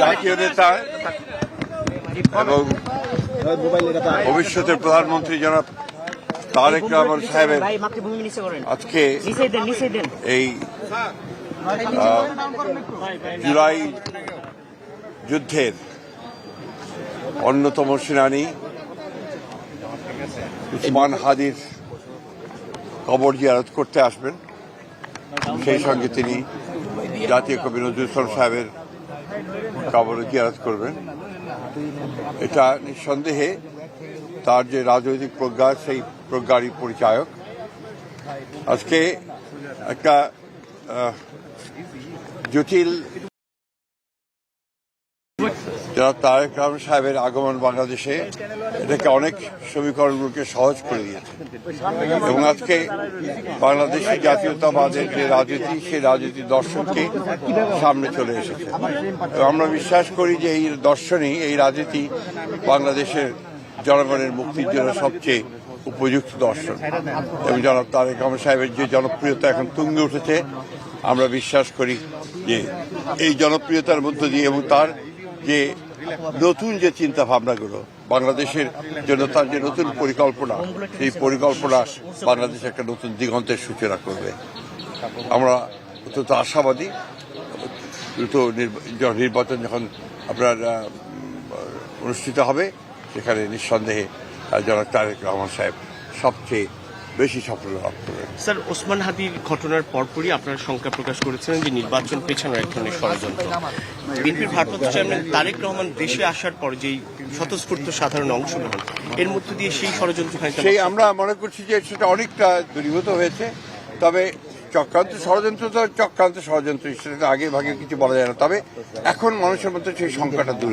জাতীয় নেতা এবং ভবিষ্যতের প্রধানমন্ত্রী জনাব তারেক রহমান সাহেবের আজকে এই জুলাই যুদ্ধের অন্যতম সেনানী উসমান হাদির কবর জিয়ারত করতে আসবেন। সেই সঙ্গে তিনি জাতীয় কবি নজরুল ইসলাম সাহেবের কবর জিয়ারত করবেন। এটা নিঃসন্দেহে তার যে রাজনৈতিক প্রজ্ঞা, সেই প্রজ্ঞারই পরিচায়ক। আজকে একটা জটিল যারা তারেক রহমান সাহেবের আগমন বাংলাদেশে এটাকে অনেক সমীকরণগুলোকে সহজ করে দিয়েছে এবং আজকে বাংলাদেশের জাতীয়তাবাদের যে রাজনীতি, সেই রাজনীতির দর্শনকে সামনে চলে এসেছে এবং আমরা বিশ্বাস করি যে এই দর্শনই, এই রাজনীতি বাংলাদেশের জনগণের মুক্তির জন্য সবচেয়ে উপযুক্ত দর্শন। এবং জনাব তারেক রহমান সাহেবের যে জনপ্রিয়তা এখন তুঙ্গে উঠেছে, আমরা বিশ্বাস করি যে এই জনপ্রিয়তার মধ্য দিয়ে এবং তার যে নতুন যে চিন্তা ভাবনাগুলো বাংলাদেশের জন্য, তার যে নতুন পরিকল্পনা, সেই পরিকল্পনা বাংলাদেশে একটা নতুন দিগন্তের সূচনা করবে। আমরা অত্যন্ত আশাবাদী। দ্রুত নির্বাচন যখন আপনার অনুষ্ঠিত হবে, সেখানে নিঃসন্দেহে জনাব তারেক রহমান সাহেব সবচেয়ে বেশি সাফল্য লাভ করবেন। স্যার, ওসমান হাদির ঘটনার পরপরই আপনারা শঙ্কা প্রকাশ করেছিলেন যে নির্বাচন পেছানোর এক ধরনের ষড়যন্ত্র। বিএনপির ভারপ্রাপ্ত চেয়ারম্যান তারেক রহমান দেশে আসার পর যেই স্বতঃস্ফূর্ত সাধারণ অংশগ্রহণ, এর মধ্য দিয়ে সেই ষড়যন্ত্র সেই আমরা মনে করছি যে সেটা অনেকটা দূরীভূত হয়েছে। তবে চক্রান্ত ষড়যন্ত্র তো চক্রান্ত ষড়যন্ত্র, সেটা আগে ভাগে কিছু বলা যায় না। তবে এখন মানুষের মধ্যে সেই সংখ্যাটা দূর